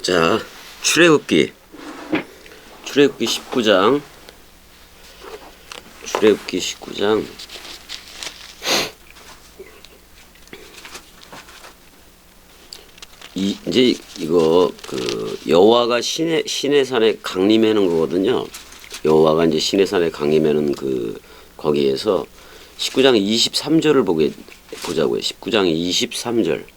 자, 출애굽기 19장 출애굽기 19장 이제 이거 그 여호와가 시내 산에 강림하는 거거든요. 여호와가 이제 시내 산에 강림하는 그 거기에서 19장 23절을 보자고요. 19장 23절.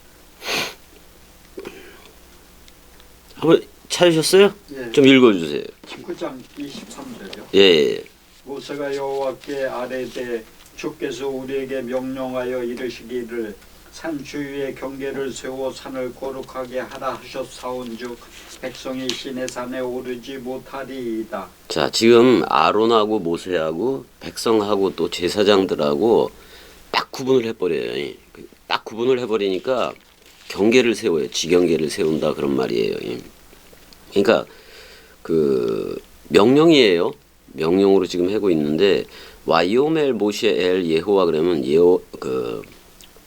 한번 찾으셨어요? 예. 좀 읽어주세요. 19장 23절이요. 예. 모세가 여호와께 아뢰되 주께서 우리에게 명령하여 이르시기를 산 주위에 경계를 세워 산을 거룩하게 하라 하셨사온즉 백성이 시내 산에 오르지 못하리이다. 자, 지금 아론하고 모세하고 백성하고 또 제사장들하고 딱 구분을 해버려요. 딱 구분을 해버리니까 경계를 세워요. 지경계를 세운다 그런 말이에요. 그러니까 그 명령이에요. 명령으로 지금 하고 있는데 와이오멜 모셰 엘 예호와 그러면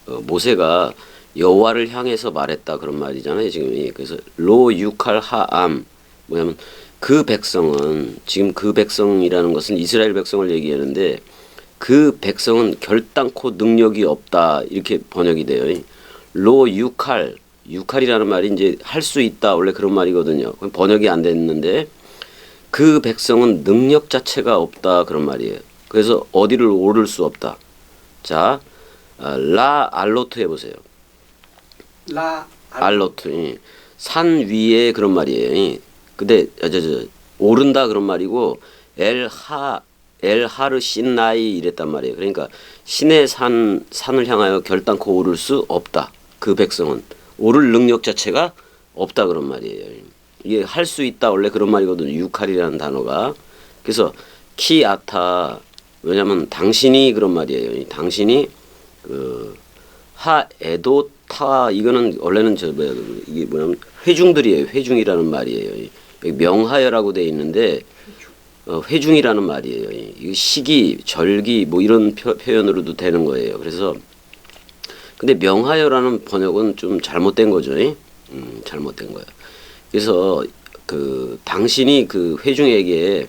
모세가 여호와를 향해서 말했다 그런 말이잖아요. 지금 그래서 로 유칼 하암 뭐냐면 그 백성은 지금 그 백성이라는 것은 이스라엘 백성을 얘기하는데 그 백성은 결단코 능력이 없다 이렇게 번역이 돼요. 로 유칼이라는 말이 이제 할 수 있다 원래 그런 말이거든요. 번역이 안 됐는데 그 백성은 능력 자체가 없다 그런 말이에요. 그래서 어디를 오를 수 없다. 자, 라 알로트 해보세요. 라 알로트 산 위에 그런 말이에요. 근데 오른다 그런 말이고 엘하르 신나이 이랬단 말이에요. 그러니까 신의 산을 향하여 결단코 오를 수 없다. 그 백성은 오를 능력 자체가 없다 그런 말이에요. 이게 할 수 있다 원래 그런 말이거든요. 유칼이라는 단어가. 그래서 키아타 왜냐면 당신이 그런 말이에요. 당신이 그 하에도타 이거는 원래는 이게 뭐냐면 회중들이에요. 회중이라는 말이에요. 여기 명하여라고 돼 있는데 회중이라는 말이에요. 이 시기, 절기 뭐 이런 표현으로도 되는 거예요. 그래서 근데 명하여라는 번역은 좀 잘못된 거죠. 잘못된 거예요. 그래서 그 당신이 그 회중에게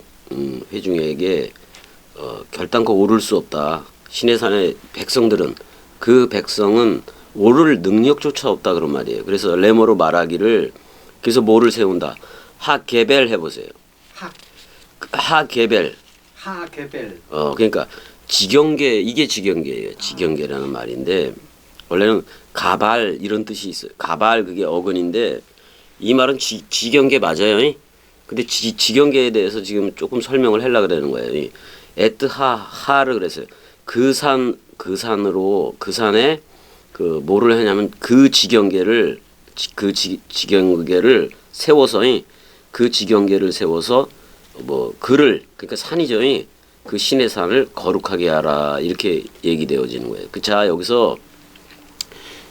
결단코 오를 수 없다. 시내산의 백성들은 그 백성은 오를 능력조차 없다 그런 말이에요. 그래서 레모로 말하기를 그래서 뭐를 세운다. 하게벨 해보세요. 하게벨. 그러니까 지경계 이게 지경계예요. 지경계라는 말인데 원래는 가발 이런 뜻이 있어요. 가발 그게 어근인데 이 말은 지경계 맞아요. 근데 지경계에 대해서 지금 조금 설명을 하려고 그러는 거예요. 에트하하를 그랬어요. 그 산으로 그 산에 그 뭐를 하냐면 그 지경계를 세워서 그 지경계를 세워서 뭐 그를 그러니까 산이죠. 그 신의 산을 거룩하게 하라 이렇게 얘기되어지는 거예요. 자 여기서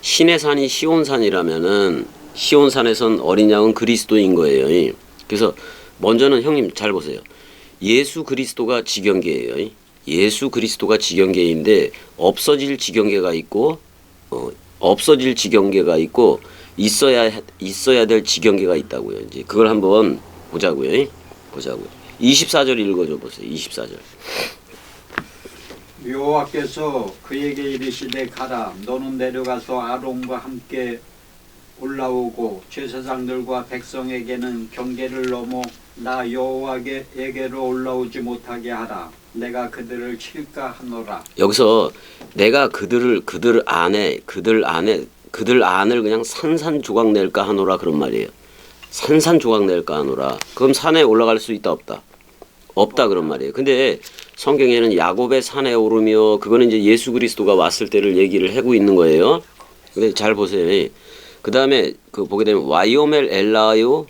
신의 산이 시온산이라면은 시온산에선 어린 양은 그리스도인 거예요. 그래서 먼저는 형님 잘 보세요. 예수 그리스도가 지경계예요. 예수 그리스도가 지경계인데 없어질 지경계가 있고 있어야 될 지경계가 있다고요. 이제 그걸 한번 보자고요. 24절 읽어줘 보세요. 24절. 여호와께서 그에게 이르시되 가라 너는 내려가서 아론과 함께 올라오고 제사장들과 백성에게는 경계를 넘어 나 여호와에게로 올라오지 못하게 하라. 내가 그들을 칠까 하노라. 여기서 내가 그들 안을 그냥 산산조각 낼까 하노라 그런 말이에요. 산산조각 낼까 하노라. 그럼 산에 올라갈 수 있다 없다? 없다 그런 말이에요. 근데 성경에는 야곱의 산에 오르며 그거는 이제 예수 그리스도가 왔을 때를 얘기를 하고 있는 거예요. 근데 잘 보세요. 그 다음에 그 보게 되면 와이오멜 엘라우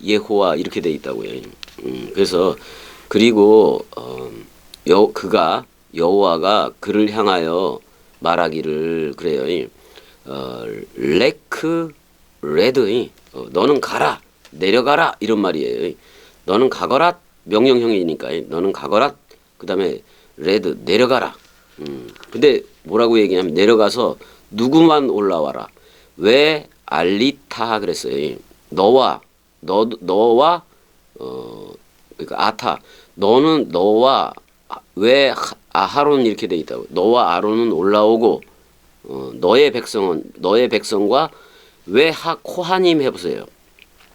예호와 이렇게 돼 있다고요. 그래서 그리고 여호와가 그를 향하여 말하기를 그래요. 레크 레드 너는 가라 내려가라 이런 말이에요. 너는 가거라 명령형이니까 너는 가거라 그 다음에 레드 내려가라. 근데 뭐라고 얘기하냐면 내려가서 누구만 올라와라. 왜 알리타 그랬어요. 너와 그러니까 아타 너와 왜 아하론 이렇게 돼 있다고. 너와 아론은 올라오고 너의 백성과 외하 코하님 해보세요.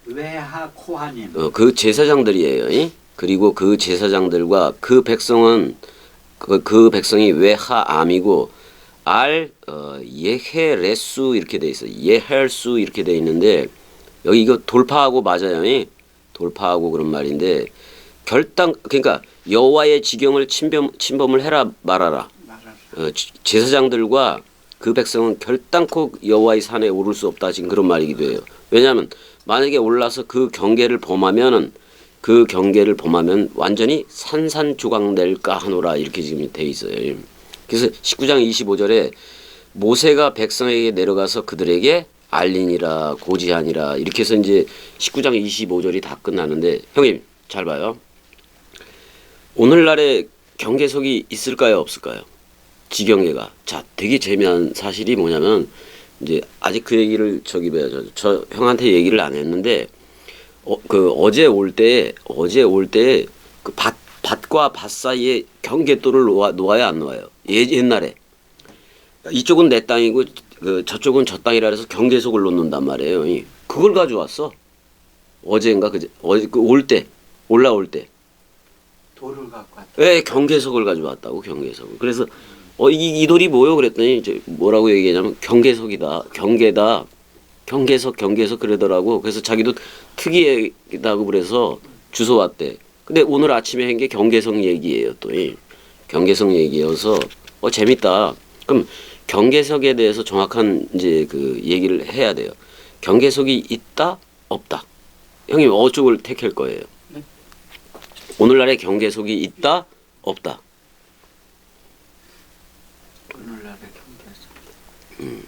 외하 코하님. 그 제사장들이에요. 이? 그리고 그 제사장들과 그 백성은 그 백성이 외하암이고 예헤레수 이렇게 돼 있어요. 예헬수 이렇게 돼 있는데 여기 이거 돌파하고 맞아요. 이? 돌파하고 그런 말인데 그러니까 여호와의 지경을 침범을 해라 말아라. 제사장들과 그 백성은 결단코 여호와의 산에 오를 수 없다. 지금 그런 말이기도 해요. 왜냐하면 만약에 올라서 그 경계를 범하면 완전히 산산조각낼까 하노라 이렇게 지금 돼 있어요. 그래서 19장 25절에 모세가 백성에게 내려가서 그들에게 알리니라 고지하니라 이렇게 해서 이제 19장 25절이 다 끝나는데 형님 잘 봐요. 오늘날에 경계석이 있을까요 없을까요? 지경계가. 자, 되게 재미난 사실이 뭐냐면 이제 아직 그 얘기를 저 형한테 얘기를 안 했는데 어제 올 때 그 밭과 밭 사이에 경계도를 놓아야 안 놓아요. 옛날에 이쪽은 내 땅이고 저쪽은 저 땅이라 해서 경계석을 놓는단 말이에요. 그걸 가져왔어. 어제인가 그제 올라올 때. 돌을 갖고 왔다. 왜 경계석을 가져왔다고 경계석을. 그래서 이 돌이 뭐요? 그랬더니 이제 뭐라고 얘기하냐면 경계석이다. 경계석 그러더라고. 그래서 자기도 특이하다고 그래서 주워 왔대. 근데 오늘 아침에 한 게 경계석 얘기예요. 또 경계석 얘기여서 재밌다. 그럼 경계석에 대해서 정확한 이제 그 얘기를 해야 돼요. 경계석이 있다 없다. 형님 어쪽을 택할 거예요? 네. 오늘날에 경계석이 있다 없다. 오늘날의 경계석.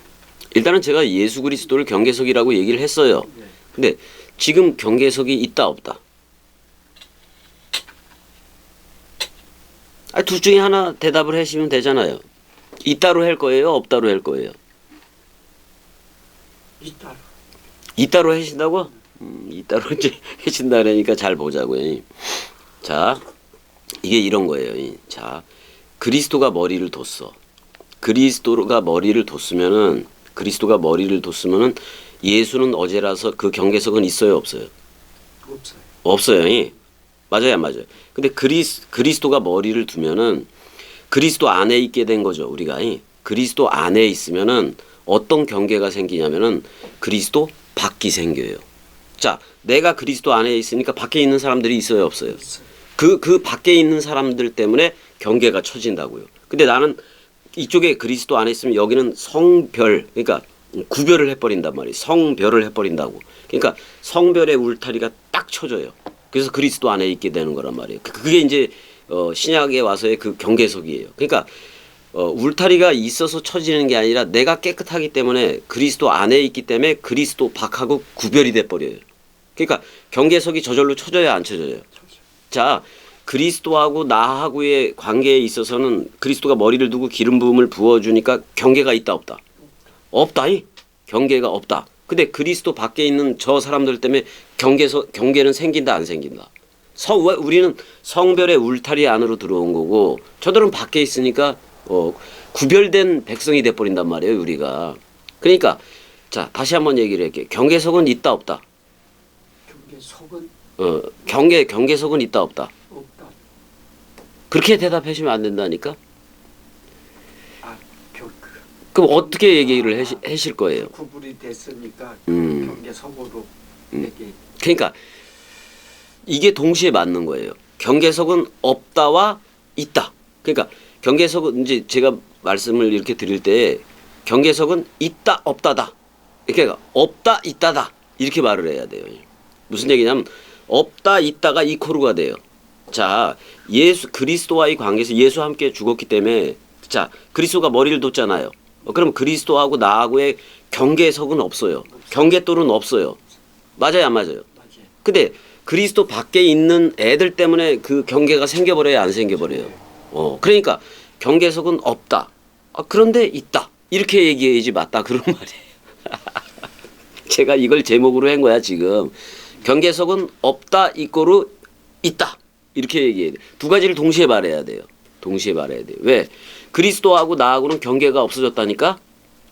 일단은 제가 예수 그리스도를 경계석이라고 얘기를 했어요. 네. 근데 지금 경계석이 있다 없다. 둘 중에 하나 대답을 하시면 되잖아요. 있다로 할 거예요, 없다로 할 거예요. 이따로. 있다로 하신다고? 있다로 이제 하신다 그러니까 잘 보자고요. 자, 이게 이런 거예요. 자, 그리스도가 머리를 뒀어. 그리스도가 머리를 뒀으면은 예수는 어제라서 그 경계석은 있어요, 없어요? 없어요. 없어요. 맞아요, 안 맞아요? 근데 그리스도가 머리를 두면은 그리스도 안에 있게 된 거죠, 우리가. 그리스도 안에 있으면은 어떤 경계가 생기냐면은 그리스도 밖이 생겨요. 자, 내가 그리스도 안에 있으니까 밖에 있는 사람들이 있어요, 없어요? 있어요. 그 밖에 있는 사람들 때문에 경계가 쳐진다고요. 근데 나는 이쪽에 그리스도 안에 있으면 여기는 성별, 그러니까 구별을 해버린단 말이에요. 성별을 해버린다고. 그러니까 성별의 울타리가 딱 쳐져요. 그래서 그리스도 안에 있게 되는 거란 말이에요. 그게 이제 신약에 와서의 그 경계석이에요. 그러니까 울타리가 있어서 쳐지는 게 아니라 내가 깨끗하기 때문에 그리스도 안에 있기 때문에 그리스도 밖하고 구별이 돼 버려요. 그러니까 경계석이 저절로 쳐져야 안 쳐져요. 자, 그리스도하고 나하고의 관계에 있어서는 그리스도가 머리를 두고 기름 부음을 부어주니까 경계가 있다 없다? 없다이? 경계가 없다. 근데 그리스도 밖에 있는 저 사람들 때문에 경계는 생긴다 안 생긴다? 우리는 성별의 울타리 안으로 들어온 거고 저들은 밖에 있으니까 구별된 백성이 돼버린단 말이에요, 우리가. 그러니까 자, 다시 한번 얘기를 할게요. 경계석은 있다 없다? 경계석은 경계석은 있다 없다? 없다. 그렇게 대답하시면 안 된다니까? 그 그럼 어떻게 얘기를 하실 거예요? 구분이 됐으니까 경계석으로 얘기. 그러니까 이게 동시에 맞는 거예요. 경계석은 없다와 있다. 그러니까 경계석은 이제 제가 말씀을 이렇게 드릴 때 경계석은 있다 없다다. 그러니까 없다 있다다 이렇게 말을 해야 돼요. 무슨 얘기냐면 없다 있다가 이코르가 돼요. 자, 그리스도와의 관계에서 예수와 함께 죽었기 때문에 자, 그리스도가 머리를 뒀잖아요. 그럼 그리스도하고 나하고의 경계석은 없어요. 경계돌은 없어요. 맞아요, 안 맞아요? 맞아요. 근데 그리스도 밖에 있는 애들 때문에 그 경계가 생겨버려요, 안 생겨버려요? 그러니까 경계석은 없다. 그런데 있다. 이렇게 얘기해야지 맞다 그런 말이에요. 제가 이걸 제목으로 한 거야 지금. 경계석은 없다 이꼬르 있다 이렇게 얘기해야 돼. 두 가지를 동시에 말해야 돼요. 동시에 말해야 돼요. 왜? 그리스도하고 나하고는 경계가 없어졌다니까.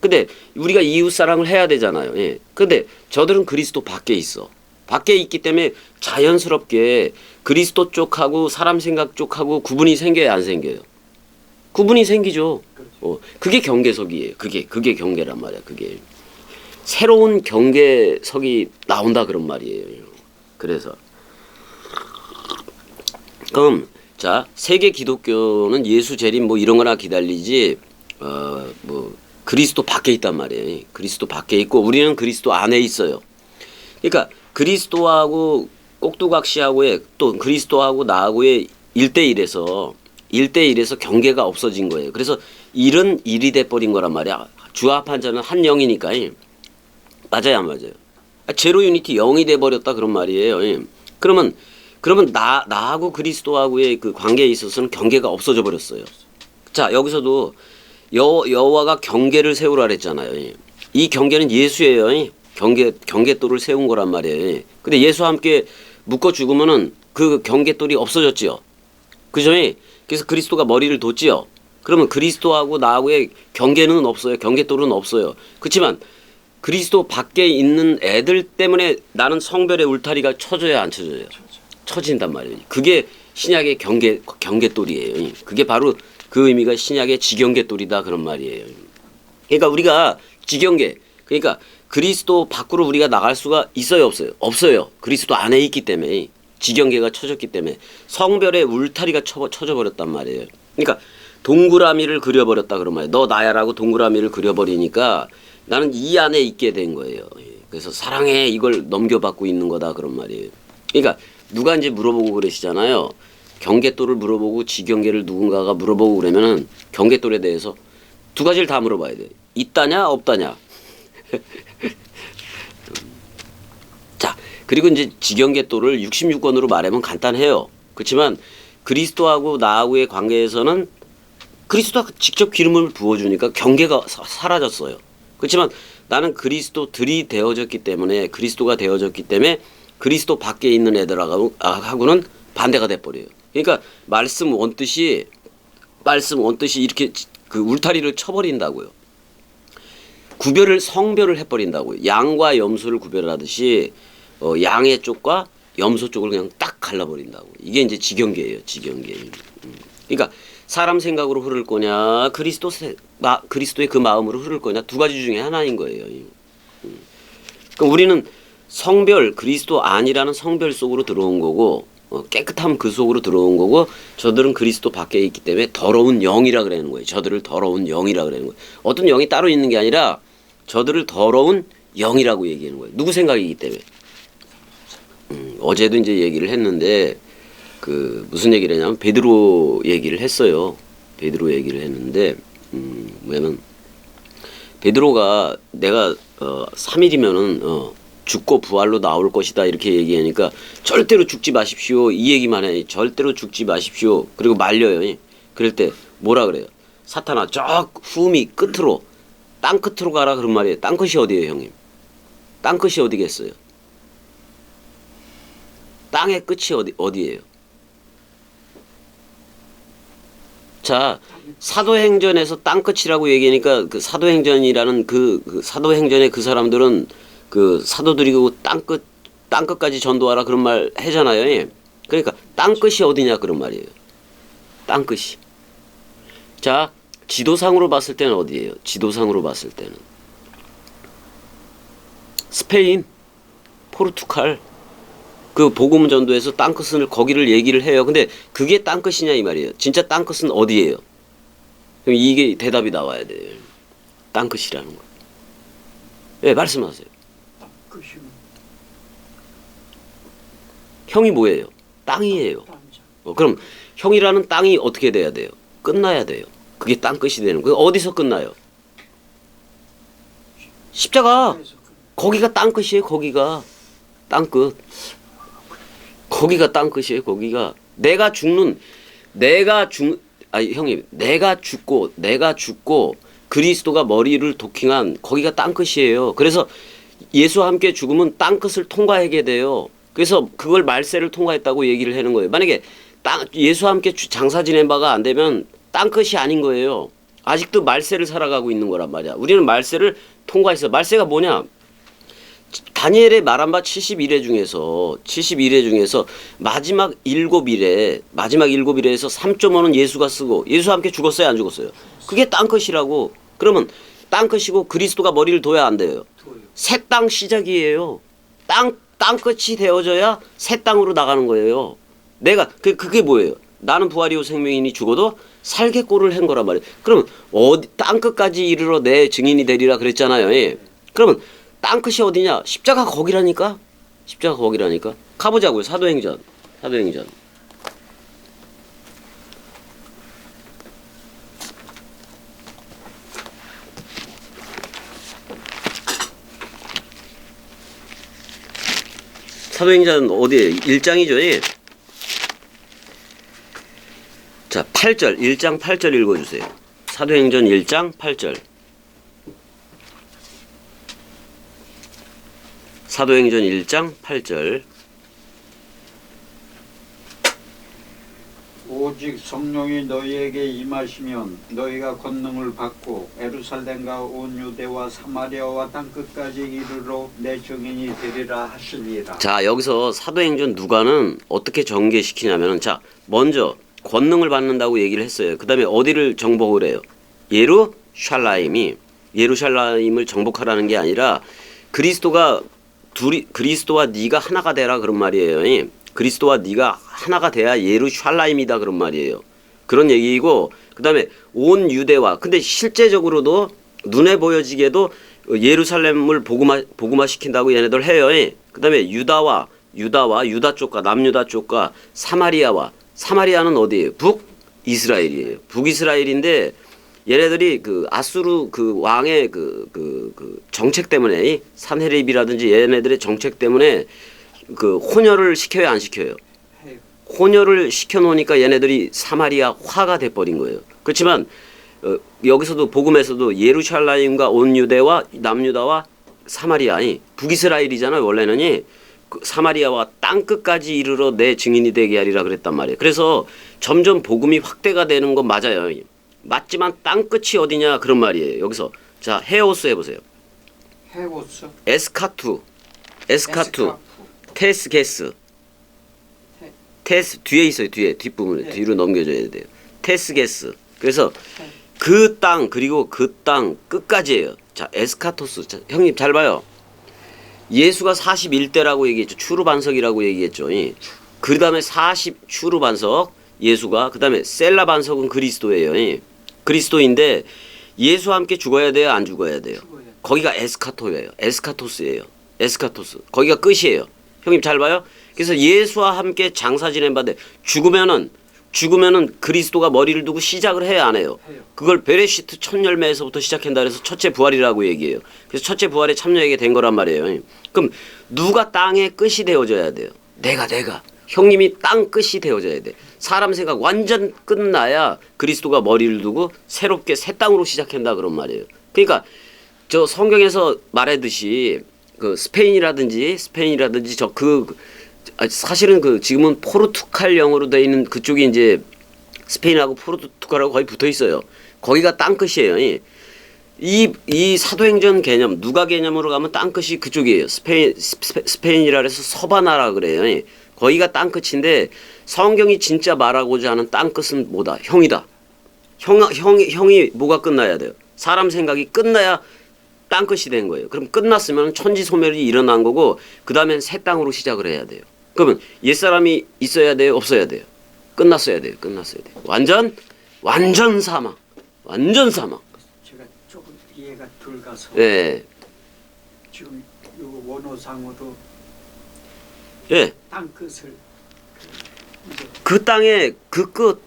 근데 우리가 이웃 사랑을 해야 되잖아요. 예. 근데 저들은 그리스도 밖에 있어. 밖에 있기 때문에 자연스럽게 그리스도 쪽하고 사람 생각 쪽하고 구분이 생겨야 안 생겨요. 구분이 생기죠. 그게 경계석이에요. 그게 경계란 말이야. 그게 새로운 경계석이 나온다 그런 말이에요. 그래서 그럼 자 세계 기독교는 예수 재림 뭐 이런 거나 기다리지 뭐 그리스도 밖에 있단 말이에요. 그리스도 밖에 있고 우리는 그리스도 안에 있어요. 그러니까 그리스도하고 꼭두각시하고의 또 그리스도하고 나하고의 1대1에서 경계가 없어진 거예요. 그래서 일은 일이 돼버린 거란 말이야. 주합한 자는 한 영이니까. 맞아요, 안 맞아요? 제로 유니티 영이 돼버렸다 그런 말이에요. 그러면 나하고 그리스도하고의 그 관계에 있어서는 경계가 없어져 버렸어요. 자 여기서도 여호와가 경계를 세우라 그랬잖아요. 이 경계는 예수예요. 경계돌을 세운 거란 말이에요. 근데 예수와 함께 묶어 죽으면은 그 경계돌이 없어졌지요. 그죠? 그래서 그리스도가 머리를 뒀지요. 그러면 그리스도하고 나하고의 경계는 없어요. 경계돌은 없어요. 그렇지만 그리스도 밖에 있는 애들 때문에 나는 성별의 울타리가 쳐져야 안 쳐져요? 쳐진단 말이에요. 그게 신약의 경계돌이에요. 그게 바로 그 의미가 신약의 지경계돌이다 그런 말이에요. 그러니까 우리가 지경계, 그러니까 그리스도 밖으로 우리가 나갈 수가 있어요, 없어요? 없어요. 그리스도 안에 있기 때문에 지경계가 쳐졌기 때문에 성별의 울타리가 쳐져 버렸단 말이에요. 그러니까 동그라미를 그려버렸다 그런 말이에요. 너 나야라고 동그라미를 그려버리니까 나는 이 안에 있게 된 거예요. 그래서 사랑해 이걸 넘겨받고 있는 거다 그런 말이에요. 그러니까 누가 이제 물어보고 그러시잖아요. 경계돌을 물어보고 지경계를 누군가가 물어보고 그러면은 경계돌에 대해서 두 가지를 다 물어봐야 돼요. 있다냐 없다냐. 자 그리고 이제 지경계돌을 66권으로 말하면 간단해요. 그렇지만 그리스도하고 나하고의 관계에서는 그리스도가 직접 기름을 부어주니까 경계가 사라졌어요. 그렇지만 나는 그리스도들이 되어졌기 때문에 그리스도가 되어졌기 때문에 그리스도 밖에 있는 애들하고는 반대가 돼버려요. 그러니까 말씀 원뜻이 이렇게 그 울타리를 쳐버린다고요. 성별을 해버린다고요. 양과 염소를 구별하듯이 양의 쪽과 염소 쪽을 그냥 딱 갈라버린다고. 이게 이제 지경계예요. 지경계. 그러니까 사람 생각으로 흐를 거냐 그리스도의 그 마음으로 흐를 거냐 두 가지 중에 하나인 거예요. 그러니까 우리는 성별 그리스도 아니라는 성별 속으로 들어온 거고 깨끗함 그 속으로 들어온 거고 저들은 그리스도 밖에 있기 때문에 더러운 영이라 그러는 거예요. 저들을 더러운 영이라 그러는 거예요. 어떤 영이 따로 있는 게 아니라 저들을 더러운 영이라고 얘기하는 거예요. 누구 생각이기 때문에. 어제도 이제 얘기를 했는데 그 무슨 얘기를 했냐면 베드로 얘기를 했어요. 베드로 얘기를 했는데 뭐냐면 베드로가 내가 3일이면은 죽고 부활로 나올 것이다 이렇게 얘기하니까 절대로 죽지 마십시오 이 얘기만 해. 절대로 죽지 마십시오. 그리고 말려요. 그럴 때 뭐라 그래요? 사탄아 저 후미 끝으로 땅 끝으로 가라 그런 말이에요. 땅 끝이 어디예요 형님? 땅 끝이 어디겠어요? 땅의 끝이 어디예요? 자 사도행전에서 땅 끝이라고 얘기하니까 그 사도행전이라는 그 사도행전의 그 사람들은 그 사도들이고 땅 끝까지 전도하라 그런 말 하잖아요. 그러니까 땅 끝이 어디냐 그런 말이에요. 땅 끝이. 자 지도상으로 봤을 때는 어디예요? 지도상으로 봤을 때는 스페인, 포르투갈 그 복음 전도에서 땅 끝을 거기를 얘기를 해요. 근데 그게 땅 끝이냐 이 말이에요. 진짜 땅 끝은 어디예요? 그럼 이게 대답이 나와야 돼요. 땅 끝이라는 거. 예, 말씀하세요. 끝이면 형이 뭐예요? 땅이에요. 그럼 형이라는 땅이 어떻게 돼야 돼요? 끝나야 돼요. 그게 땅 끝이 되는 거예요. 어디서 끝나요? 십자가. 거기가 땅 끝이에요. 거기가 땅 끝. 거기가 땅 끝이에요. 거기가 형님 내가 죽고 그리스도가 머리를 도킹한 거기가 땅 끝이에요. 그래서 예수와 함께 죽으면 땅끝을 통과하게 돼요. 그래서 그걸 말세를 통과했다고 얘기를 하는 거예요. 만약에 예수와 함께 장사 지낸 바가 안 되면 땅끝이 아닌 거예요. 아직도 말세를 살아가고 있는 거란 말이야. 우리는 말세를 통과했어. 말세가 뭐냐? 다니엘의 말한 바 71회 중에서 마지막 7일에서 3.5는 예수가 쓰고 예수와 함께 죽었어요, 안 죽었어요? 그게 땅끝이라고. 그러면 땅끝이고 그리스도가 머리를 둬야 안 돼요. 새 땅 시작이에요. 땅끝이 되어져야 새 땅으로 나가는 거예요. 내가 그게 뭐예요? 나는 부활이요 생명이니 죽어도 살겠고를 한 거란 말이에요. 그러면 땅끝까지 이르러 내 증인이 되리라 그랬잖아요. 예. 그러면 땅끝이 어디냐? 십자가 거기라니까. 가보자고요. 사도행전. 사도행전 어디에? 1장이죠. 예. 자, 8절. 1장 8절 읽어주세요. 사도행전 1장 8절. 사도행전 1장 8절. 오직 성령이 너희에게 임하시면 너희가 권능을 받고 예루살렘과 온 유대와 사마리아와 땅끝까지 이르러 내 증인이 되리라 하시니라. 자, 여기서 사도행전 누가는 어떻게 전개시키냐면, 자, 먼저 권능을 받는다고 얘기를 했어요. 그 다음에 어디를 정복을 해요? 예루살렘을 정복하라는 게 아니라 그리스도와 네가 하나가 되라 그런 말이에요. 그리스도와 네가 하나가 돼야 예루살렘이다 그런 말이에요. 그런 얘기이고, 그 다음에 온 유대와, 근데 실제적으로도 눈에 보여지게도 예루살렘을 복음화 시킨다고 얘네들 해요. 그 다음에 유다 쪽과 남유다 쪽과 사마리아는 어디예요? 북이스라엘이에요. 북이스라엘인데 얘네들이 그 아수르 그 왕의 그 정책 때문에, 산헤립이라든지 얘네들의 정책 때문에 그 혼혈을 시켜요, 안 시켜요? 혼혈을 시켜놓으니까 얘네들이 사마리아화가 돼버린 거예요. 그렇지만 여기서도 복음에서도 예루살렘과 온 유대와 남유다와 사마리아니 북이스라엘이잖아요. 원래는 그 사마리아와 땅끝까지 이르러 내 증인이 되게 하리라 그랬단 말이에요. 그래서 점점 복음이 확대가 되는 건 맞아요. 맞지만 땅끝이 어디냐 그런 말이에요. 여기서 자, 헤오스 해보세요. 헤오스, 에스카투, 테스게스. 뒤에 있어요. 뒷부분에. 뒤로 넘겨줘야 돼요. 테스게스. 그래서 그 땅, 그리고 그 땅 끝까지예요. 자, 에스카토스. 자, 형님 잘 봐요. 예수가 41대라고 얘기했죠. 추루반석이라고 얘기했죠. 그 다음에 40 추루반석 예수가, 그 다음에 셀라 반석은 그리스도예요. 그리스도인데 예수와 함께 죽어야 돼요, 안 죽어야 돼요? 거기가 에스카토스예요. 거기가 끝이에요. 형님 잘 봐요. 그래서 예수와 함께 장사 지낸 바인데 죽으면은 그리스도가 머리를 두고 시작을 해야 안 해요? 그걸 베레시트 첫 열매에서부터 시작한다 그래서 첫째 부활이라고 얘기해요. 그래서 첫째 부활에 참여하게 된 거란 말이에요. 그럼 누가 땅의 끝이 되어져야 돼요? 내가 형님이 땅 끝이 되어져야 돼. 사람 생각 완전 끝나야 그리스도가 머리를 두고 새롭게 새 땅으로 시작한다 그런 말이에요. 그러니까 저 성경에서 말하듯이 그 스페인이라든지 사실은 그 지금은 포르투갈 영어로 되어 있는 그쪽이 이제 스페인하고 포르투갈하고 거의 붙어 있어요. 거기가 땅 끝이에요. 이 사도행전 개념, 누가 개념으로 가면 땅 끝이 그쪽이에요. 스페인이라 해서 서바나라 그래요. 거기가 땅 끝인데 성경이 진짜 말하고자 하는 땅 끝은 뭐다? 형이다. 형이 뭐가 끝나야 돼요? 사람 생각이 끝나야 땅 끝이 된 거예요. 그럼 끝났으면 천지 소멸이 일어난 거고 그 다음엔 새 땅으로 시작을 해야 돼요. 그러면 옛사람이 있어야 돼요? 없어야 돼요? 끝났어야 돼요. 완전 사망. 제가 조금 이해가 덜 가서 예. 지금 요 원어상으로 땅 끝을 이제 그 땅의 그 끝.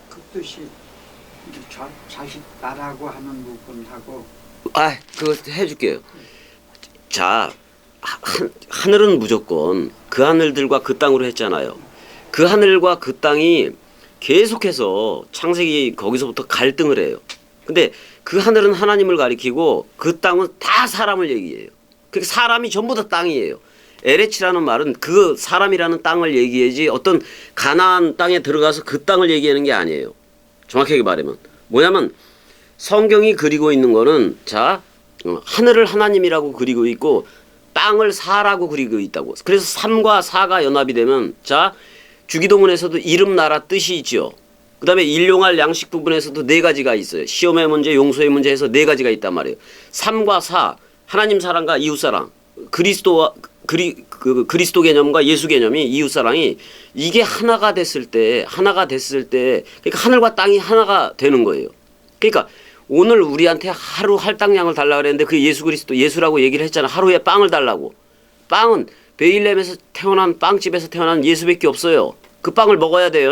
그 뜻이 이제 자식 나라고 하는 부분하고 그거 해줄게요. 자, 하늘은 무조건 그 하늘들과 그 땅으로 했잖아요. 그 하늘과 그 땅이 계속해서 창세기 거기서부터 갈등을 해요. 근데 그 하늘은 하나님을 가리키고 그 땅은 다 사람을 얘기해요. 그러니까 사람이 전부 다 땅이에요. 에레치라는 말은 그 사람이라는 땅을 얘기하지 어떤 가나안 땅에 들어가서 그 땅을 얘기하는 게 아니에요. 정확하게 말하면 뭐냐면 성경이 그리고 있는 거는 자 하늘을 하나님이라고 그리고 있고 땅을 사라고 그리고 있다고. 그래서 3과 4가 연합이 되면 자 주기도문에서도 이름 나라 뜻이 있죠. 그 다음에 일용할 양식 부분에서도 네 가지가 있어요. 시험의 문제, 용서의 문제 해서 네 가지가 있단 말이에요. 3과 4, 하나님 사랑과 이웃 사랑, 그리스도와 그리스도 개념과 예수 개념이 이웃 사랑이 이게 하나가 됐을 때 그러니까 하늘과 땅이 하나가 되는 거예요. 그러니까 오늘 우리한테 하루 할당량을 달라 그랬는데 그 예수 그리스도 예수라고 얘기를 했잖아. 하루에 빵을 달라고. 빵은 베일렘에서 태어난 빵집에서 태어난 예수밖에 없어요. 그 빵을 먹어야 돼요.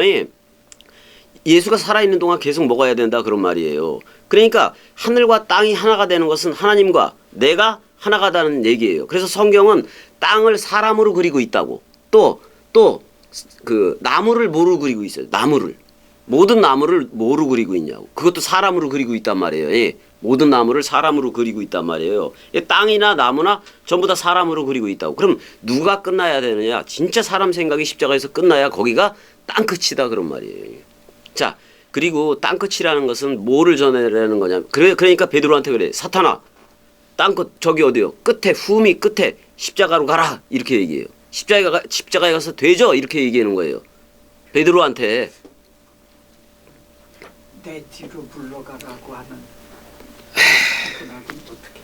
예수가 살아있는 동안 계속 먹어야 된다 그런 말이에요. 그러니까 하늘과 땅이 하나가 되는 것은 하나님과 내가 하나가 되는 얘기예요. 그래서 성경은 땅을 사람으로 그리고 있다고. 또 그 나무를 뭐로 그리고 있어요. 나무를. 모든 나무를 뭐로 그리고 있냐고. 그것도 사람으로 그리고 있단 말이에요. 모든 나무를 사람으로 그리고 있단 말이에요. 땅이나 나무나 전부 다 사람으로 그리고 있다고. 그럼 누가 끝나야 되느냐? 진짜 사람 생각이 십자가에서 끝나야 거기가 땅끝이다 그런 말이에요. 자, 그리고 땅끝이라는 것은 뭐를 전해라는 거냐? 그러니까 베드로한테 그래. 사탄아, 땅끝 저기 어디요? 끝에 후미 끝에 십자가로 가라 이렇게 얘기해요. 십자가에 가서 되죠 이렇게 얘기하는 거예요. 베드로한테. 내 뒤로 물러가라고 하는 그날은 어떻게?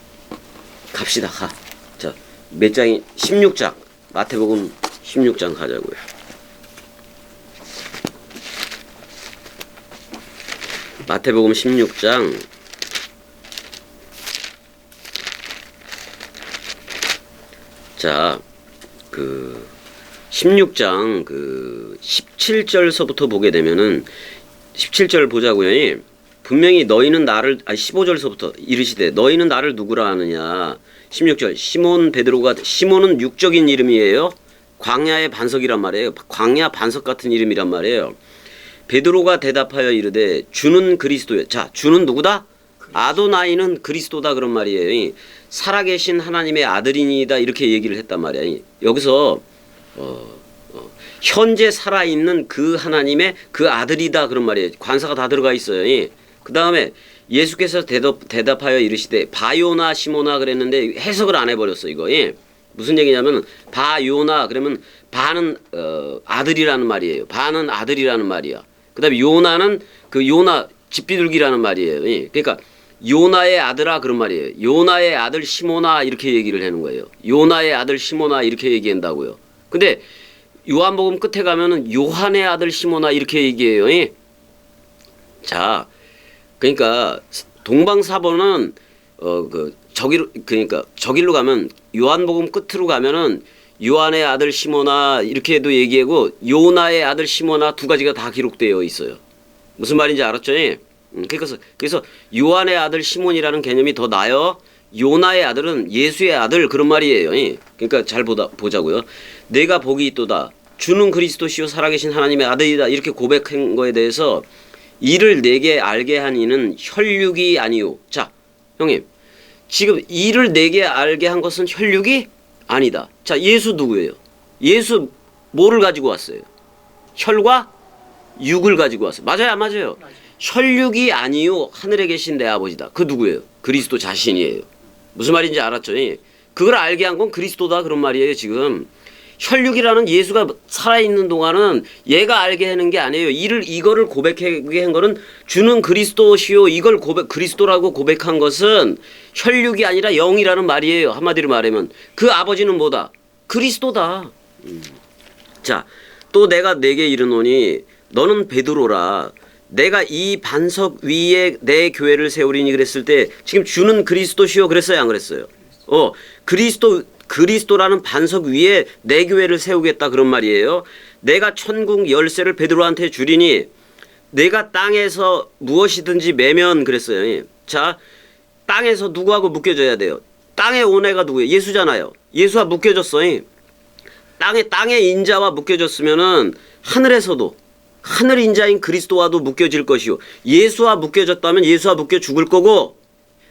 갑시다. 가. 자, 몇 장이 16장. 마태복음 16장 가자고요. 마태복음 16장 자, 16장 17절서부터 보게 되면은 17절 보자고요. 분명히 너희는 나를 15절서부터 이르시되 너희는 나를 누구라 하느냐. 16절 시몬 베드로가 시몬은 육적인 이름이에요. 광야의 반석이란 말이에요. 광야 반석 같은 이름이란 말이에요. 베드로가 대답하여 이르되 주는 그리스도요. 자, 주는 누구다? 아도나이는 그리스도다 그런 말이에요. 살아계신 하나님의 아들이니다 이렇게 얘기를 했단 말이야. 여기서 현재 살아있는 그 하나님의 그 아들이다 그런 말이에요. 관사가 다 들어가 있어요. 그 다음에 예수께서 대답하여 이르시되 바요나 시모나 그랬는데 해석을 안 해버렸어 이거. 무슨 얘기냐면 바요나 그러면 바는 아들이라는 말이에요. 바는 아들이라는 말이야. 그 다음에 요나는 그 요나 집비둘기라는 말이에요. 그러니까 요나의 아들아 그런 말이에요. 요나의 아들 시모나 이렇게 얘기를 하는 거예요. 요나의 아들 시모나 이렇게 얘기한다고요. 근데 요한복음 끝에 가면은 요한의 아들 시모나 이렇게 얘기해요. 자, 그러니까 동방사본은 저길로 가면 요한복음 끝으로 가면은 요한의 아들 시모나 이렇게도 얘기하고 요나의 아들 시모나 두 가지가 다 기록되어 있어요. 무슨 말인지 알았죠? 그래서 요한의 아들 시몬이라는 개념이 더 나아요. 요나의 아들은 예수의 아들 그런 말이에요. 그러니까 잘 보자고요. 내가 복이 있도다. 주는 그리스도시요 살아계신 하나님의 아들이다. 이렇게 고백한 거에 대해서 이를 내게 알게 한 이는 혈육이 아니요. 자, 형님. 지금 이를 내게 알게 한 것은 혈육이 아니다. 자, 예수 누구예요? 예수 뭐를 가지고 왔어요? 혈과 육을 가지고 왔어요. 맞아요, 안 맞아요? 혈육이 아니요 하늘에 계신 내 아버지다. 그 누구예요? 그리스도 자신이에요. 무슨 말인지 알았죠? 그걸 알게 한 건 그리스도다 그런 말이에요. 지금 혈육이라는 예수가 살아있는 동안은 얘가 알게 하는 게 아니에요. 이거를 고백하게 한 거는 주는 그리스도시요 이걸 그리스도라고 고백한 것은 혈육이 아니라 영이라는 말이에요. 한마디로 말하면 그 아버지는 뭐다? 그리스도다. 자, 또 내가 내게 이르노니 너는 베드로라. 내가 이 반석 위에 내 교회를 세우리니 그랬을 때 지금 주는 그리스도시요 그랬어요 안 그랬어요? 그리스도라는 반석 위에 내 교회를 세우겠다 그런 말이에요. 내가 천국 열쇠를 베드로한테 주리니 내가 땅에서 무엇이든지 매면 그랬어요. 자, 땅에서 누구하고 묶여져야 돼요? 땅에 온 애가 누구예요? 예수잖아요. 예수와 묶여졌어요. 땅의 인자와 묶여졌으면은 하늘에서도 하늘 인자인 그리스도와도 묶여질 것이요. 예수와 묶여졌다면 예수와 묶여 죽을 거고,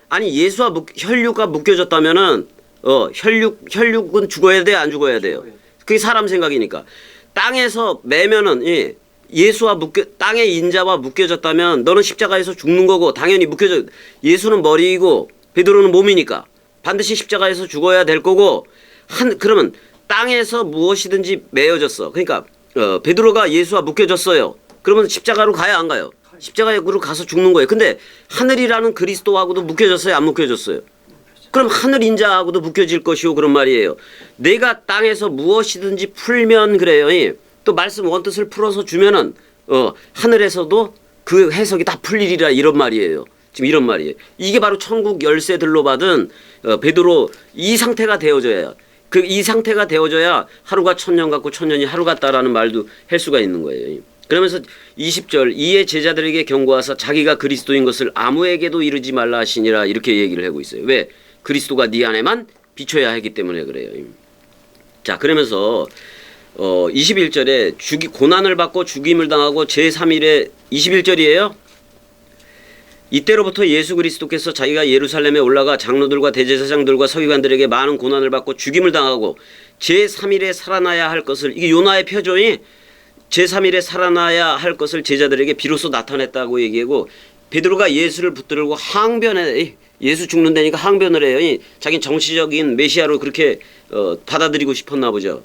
아니 예수와 혈육과 묶여졌다면은 혈육은 죽어야 돼, 안 죽어야 돼요? 그게 사람 생각이니까. 땅에서 매면은 예수와 땅의 인자와 묶여졌다면 너는 십자가에서 죽는 거고 당연히 예수는 머리이고 베드로는 몸이니까 반드시 십자가에서 죽어야 될 거고 그러면 땅에서 무엇이든지 매어졌어. 그러니까 베드로가 예수와 묶여졌어요. 그러면 십자가로 가야 안 가요? 십자가로 가서 죽는 거예요. 근데 하늘이라는 그리스도하고도 묶여졌어요, 안 묶여졌어요? 그럼 하늘 인자하고도 묶여질 것이오 그런 말이에요. 내가 땅에서 무엇이든지 풀면 그래요. 또 말씀 원뜻을 풀어서 주면은 하늘에서도 그 해석이 다 풀리리라 이런 말이에요. 지금 이런 말이에요. 이게 바로 천국 열쇠들로 받은 베드로 이 상태가 되어져야 이 상태가 되어져야 하루가 천년 같고 천년이 하루 같다라는 말도 할 수가 있는 거예요. 그러면서 20절 이에 제자들에게 경고하사 자기가 그리스도인 것을 아무에게도 이르지 말라 하시니라 이렇게 얘기를 하고 있어요. 왜? 그리스도가 네 안에만 비춰야 하기 때문에 그래요. 자, 그러면서 21절에 고난을 받고 죽임을 당하고 제3일에 21절이에요. 이때로부터 예수 그리스도께서 자기가 예루살렘에 올라가 장로들과 대제사장들과 서기관들에게 많은 고난을 받고 죽임을 당하고 제3일에 살아나야 할 것을 이게 요나의 표정이 제3일에 살아나야 할 것을 제자들에게 비로소 나타냈다고 얘기하고 베드로가 예수를 붙들고 항변해 예수 죽는다니까 항변을 해요. 자기는 정치적인 메시아로 그렇게 받아들이고 싶었나 보죠.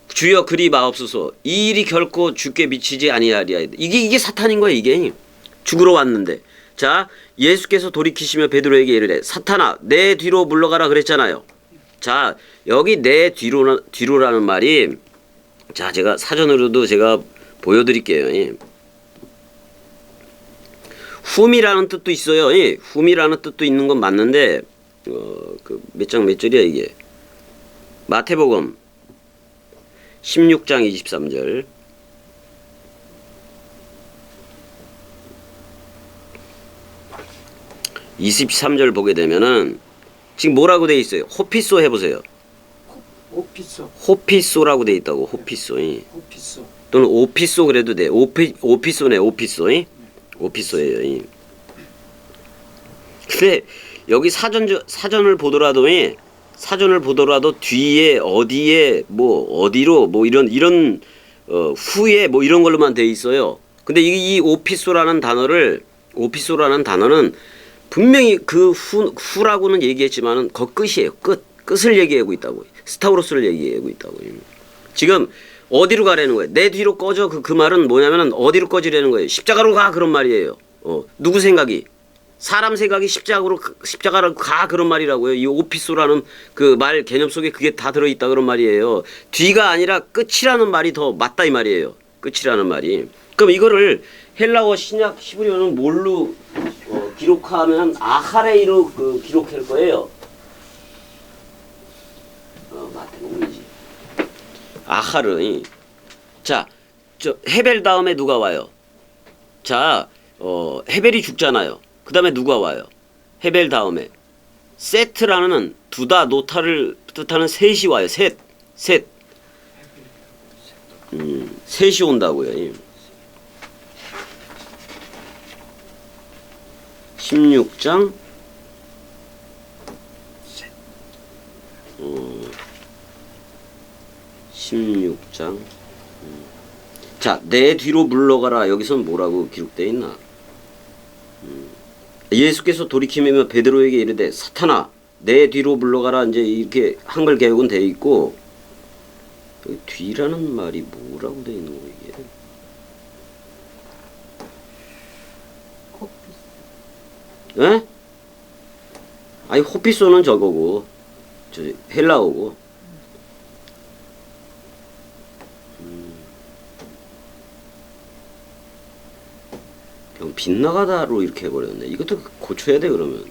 주여 그리 마옵소서 이 일이 결코 주께 미치지 아니하리이다. 이게 사탄인 거예요. 이게 죽으러 왔는데 자 예수께서 돌이키시며 베드로에게 이르되 사탄아 내 뒤로 물러가라 그랬잖아요. 자 여기 내 뒤로라는 말이 자 제가 사전으로도 제가 보여드릴게요. 훔이라는 뜻도 있어요. 훔이라는 뜻도 있는 건 맞는데 그 몇 장 몇 절이야 이게 마태복음 16장 23절 (23절) 보게 되면은 지금 뭐라고 돼 있어요? 호피소 해보세요. 호피소라고 돼 있다고. 호피소. 또는 오피소 그래도 돼. 오피소네. 오피소예요. 근데 여기 사전을 보더라도 뒤에 어디에 뭐 어디로 뭐 이런 후에 뭐 이런 걸로만 돼 있어요. 근데 이 오피소라는 단어는 분명히 그 후라고는 얘기했지만은 그 끝이에요. 끝을 얘기하고 있다고. 스타우로스를 얘기하고 있다고. 지금 어디로 가라는 거예요? 내 뒤로 꺼져. 그 말은 뭐냐면은 어디로 꺼지라는 거예요? 십자가로 가 그런 말이에요. 누구 생각이? 사람 생각이 십자가로 가 그런 말이라고요. 이 오피소라는 그 말 개념 속에 그게 다 들어있다 그런 말이에요. 뒤가 아니라 끝이라는 말이 더 맞다 이 말이에요. 끝이라는 말이. 그럼 이거를 헬라어 신약 히브리어는 뭘로 기록하면 아하레이로 기록할 거예요. 마태복음이지. 아하르. 자, 헤벨 다음에 누가 와요? 자, 헤벨이 죽잖아요. 그 다음에 누가 와요? 헤벨 다음에 세트라는 두다 노타를 뜻하는 셋이 와요. 셋. 셋이 온다고요. 16장 16장 자, 내 뒤로 물러가라. 여기서는 뭐라고 기록되어 있나? 예수께서 돌이키며 베드로에게 이르되 사탄아 내 뒤로 물러가라. 이제 이렇게 한글 개혁은 되어 있고 여기 뒤라는 말이 뭐라고 되어 있는 거예요 이게? 예? 아니 호피소는 저거고 저 헬라어고 그냥 빗나가다로 이렇게 해버렸네. 이것도 고쳐야 돼 그러면.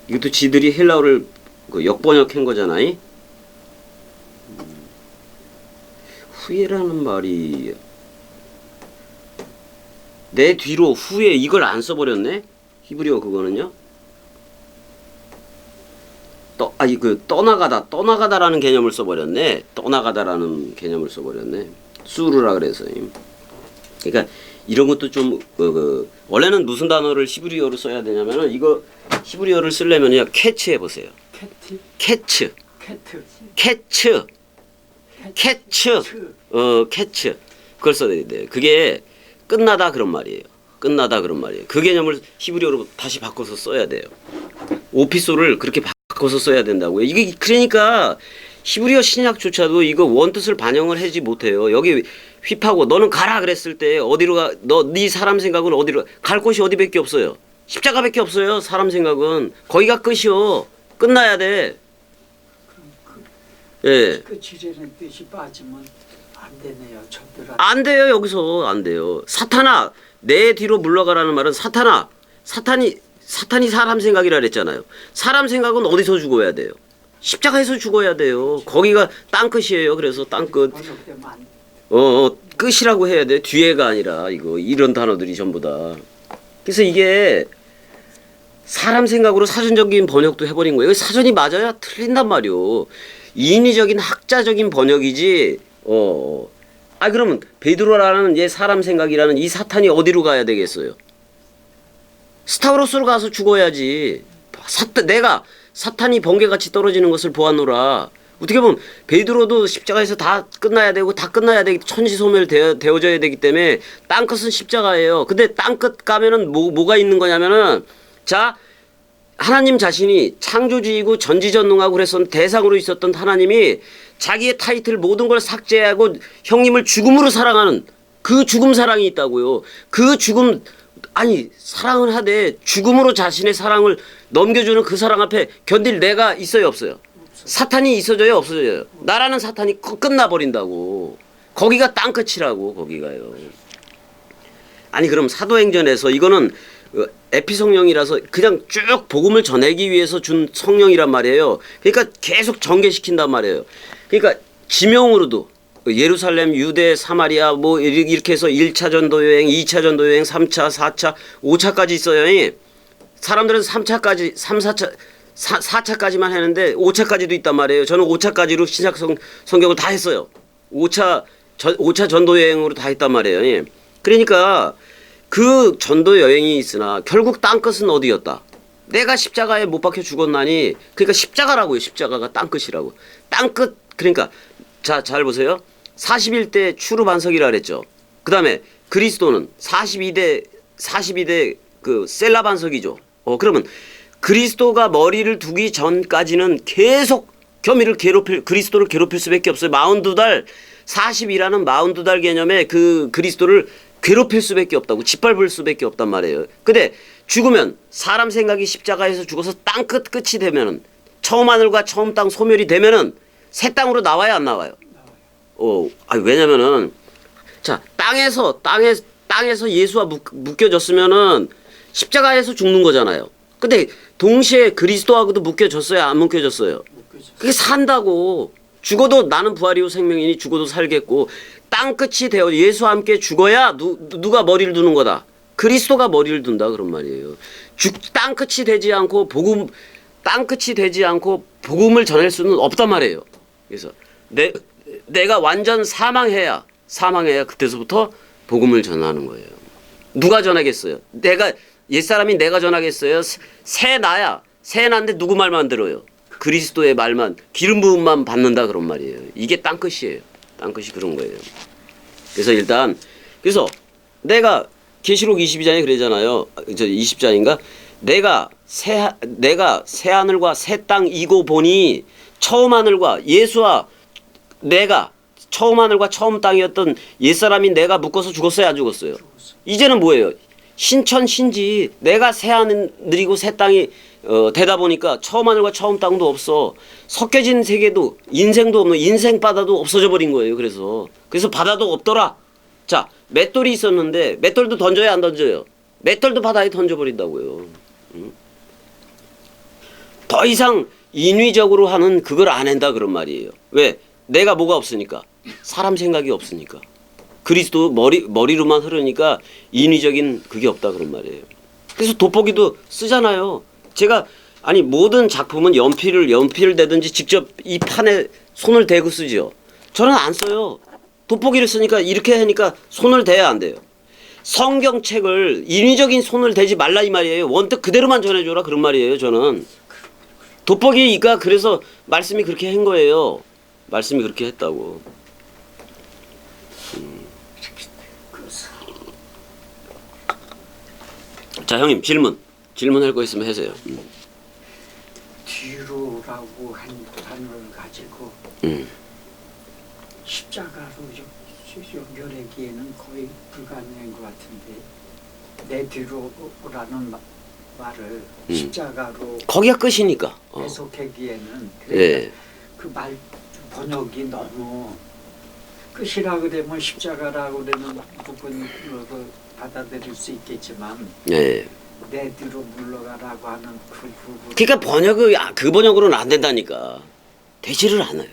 이것도 지들이 헬라어를 역번역한 거잖아요. 후회라는 말이 내 뒤로 후에 이걸 안 써버렸네. 히브리어 그거는요. 떠나가다라는 개념을 써버렸네. 떠나가다라는 개념을 써버렸네. 수르라 그래서. 그러니까 이런 것도 좀 원래는 무슨 단어를 히브리어로 써야 되냐면은 이거 히브리어를 쓰려면요 캐치 해보세요. 캐티? 캐츠, 캐트. 캐츠, 캐츠, 캐츠. 그걸 써야 돼요. 그게 끝나다 그런 말이에요. 끝나다 그런 말이에요. 그 개념을 히브리어로 다시 바꿔서 써야 돼요. 오피소를 그렇게 바꿔서 써야 된다고요. 이게 그러니까 히브리어 신약조차도 이거 원뜻을 반영을 하지 못해요. 여기 휘파고 너는 가라 그랬을 때 어디로 가? 네 사람 생각은 어디로 가? 갈 곳이 어디밖에 없어요. 십자가밖에 없어요. 사람 생각은 거기가 끝이요. 끝나야 돼. 예. 그 지레는 뜻이 빠지면 안 되네요. 저들한테. 안 돼요. 여기서 안 돼요. 사탄아 내 뒤로 물러가라는 말은 사탄이 사람 생각이라 그랬잖아요. 사람 생각은 어디서 죽어야 돼요? 십자가에서 죽어야 돼요. 거기가 땅끝이에요. 그래서 땅끝. 번역되면 안 돼. 끝이라고 해야 돼. 뒤에가 아니라 이거 이런 단어들이 전부 다. 그래서 이게 사람 생각으로 사전적인 번역도 해버린 거예요. 사전이 맞아야 틀린단 말이오. 인위적인 학자적인 번역이지. 그러면 베드로라는 얘 사람 생각이라는 이 사탄이 어디로 가야 되겠어요? 스타브로스로 가서 죽어야지. 내가 사탄이 번개같이 떨어지는 것을 보았노라. 어떻게 보면 베드로도 십자가에서 다 끝나야 되고 다 끝나야 되기 되어져야 되기 때문에 땅끝은 십자가예요. 근데 땅끝 가면은 뭐가 있는 거냐면은 자 하나님 자신이 창조주이고 전지전능하고 그래서 대상으로 있었던 하나님이 자기의 타이틀 모든 걸 삭제하고 형님을 죽음으로 사랑하는 그 죽음 사랑이 있다고요. 그 죽음 사랑을 하되 죽음으로 자신의 사랑을 넘겨주는 그 사랑 앞에 견딜 내가 있어요 없어요? 사탄이 있어져요 없어져요? 나라는 사탄이 끝나버린다고. 거기가 땅끝이라고 거기가요. 그럼 사도행전에서 이거는 에피성령이라서 그냥 쭉 복음을 전하기 위해서 준 성령이란 말이에요. 그러니까 계속 전개시킨단 말이에요. 그러니까 지명으로도 예루살렘, 유대, 사마리아 뭐 이렇게 해서 1차 전도 여행, 2차 전도 여행, 3차, 4차, 5차까지 있어요. 사람들은 3차까지, 4차까지만 했는데 5차까지도 있단 말이에요. 저는 5차까지로 신약 성경을 다 했어요. 5차 전도 여행으로 다 했단 말이에요. 그러니까 그 전도 여행이 있으나 결국 땅끝은 어디였다? 내가 십자가에 못 박혀 죽었나니. 그러니까 십자가라고요. 십자가가 땅끝이라고. 땅끝. 그러니까 자, 잘 보세요. 41대 추루 반석이라 그랬죠. 그 다음에 그리스도는 42대 그 셀라 반석이죠. 그러면 그리스도가 머리를 두기 전까지는 계속 그리스도를 괴롭힐 수밖에 없어요. 42달 40이라는 42달 개념의 그 그리스도를 괴롭힐 수밖에 없다고. 짓밟을 수밖에 없단 말이에요. 근데 죽으면 사람 생각이 십자가에서 죽어서 끝이 되면은 처음 하늘과 처음 땅 소멸이 되면은 새 땅으로 나와야 안 나와요? 왜냐면은 자 땅에서 예수와 묶여졌으면은 십자가에서 죽는 거잖아요. 근데 동시에 그리스도하고도 묶여졌어요? 안 묶여졌어요? 그게 산다고. 죽어도 나는 부활이요 생명이니 죽어도 살겠고 땅끝이 되어 예수와 함께 죽어야 누가 머리를 두는 거다? 그리스도가 머리를 둔다 그런 말이에요. 땅끝이 되지 않고 복음을 전할 수는 없단 말이에요. 그래서 내가 완전 사망해야 그때서부터 복음을 전하는 거예요. 누가 전하겠어요? 옛사람이 내가 전하겠어요? 새 나인데 누구 말만 들어요? 그리스도의 말만, 기름 부음만 받는다 그런 말이에요. 이게 땅끝이에요. 땅끝이 그런 거예요. 그래서 내가 계시록 22장에 그러잖아요. 20장인가? 내가 새 하늘과 새 땅 이고 보니 처음 하늘과 예수와 내가 처음 하늘과 처음 땅이었던 옛사람이 내가 묶어서 죽었어요 안 죽었어요? 이제는 뭐예요? 신천신지. 내가 새 하늘이고 새 땅이 되다 보니까 처음 하늘과 처음 땅도 없어. 섞여진 세계도 인생도 없는 인생 바다도 없어져 버린 거예요. 그래서 바다도 없더라. 자, 맷돌이 있었는데 맷돌도 던져야 안 던져요? 맷돌도 바다에 던져버린다고요. 더 이상 인위적으로 하는 그걸 안 한다 그런 말이에요. 왜? 내가 뭐가 없으니까. 사람 생각이 없으니까. 그리스도 머리로만 흐르니까 인위적인 그게 없다 그런 말이에요. 그래서 돋보기도 쓰잖아요. 제가 모든 작품은 연필을 대든지 직접 이 판에 손을 대고 쓰죠. 저는 안 써요. 돋보기를 쓰니까 이렇게 하니까 손을 대야 안 돼요. 성경책을 인위적인 손을 대지 말라 이 말이에요. 원뜻 그대로만 전해줘라 그런 말이에요. 저는 돋보기가 그래서 말씀이 그렇게 한 거예요. 말씀이 그렇게 했다고. 자 형님 질문할 거 있으면 하세요. 뒤로라고 한 단어를 가지고 십자가로 연결하기에는 거의 불가능한 것 같은데 내 뒤로라는 말을 십자가로 거기가 끝이니까. 해석하기에는 예. 그 말 번역이 너무 끝이라 그러면 십자가라고 그러는 부분으로 받아들일 수 있겠지만 예. 내 뒤로 물러가라고 하는 그 부분 그러니까 번역을 그 번역으로는 안 된다니까. 되지를 않아요.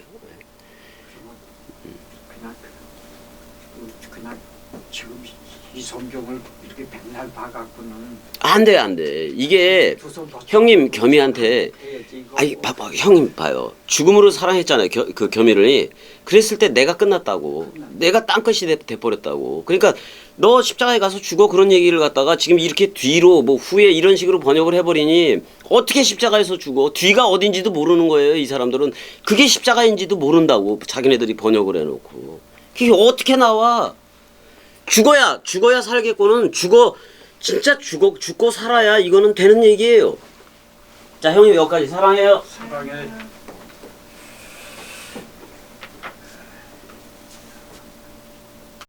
그냥 지금 이 성경을 이렇게 백날 봐갖고는 안 돼, 안 돼. 이게 형님 겸이한테 아이 봐봐 형님 봐요. 죽음으로 사랑했잖아요. 그 겸이를. 그랬을 때 내가 끝났다고. 내가 땅끝이 돼버렸다고. 그러니까 너 십자가에 가서 죽어 그런 얘기를 갖다가 지금 이렇게 뒤로 뭐 후에 이런 식으로 번역을 해버리니 어떻게 십자가에서 죽어? 뒤가 어딘지도 모르는 거예요. 이 사람들은 그게 십자가인지도 모른다고 자기네들이 번역을 해놓고 그게 어떻게 나와? 죽어야 살겠고는 진짜 죽고 살아야 이거는 되는 얘기예요. 자 형님 여기까지 사랑해요. 사랑해.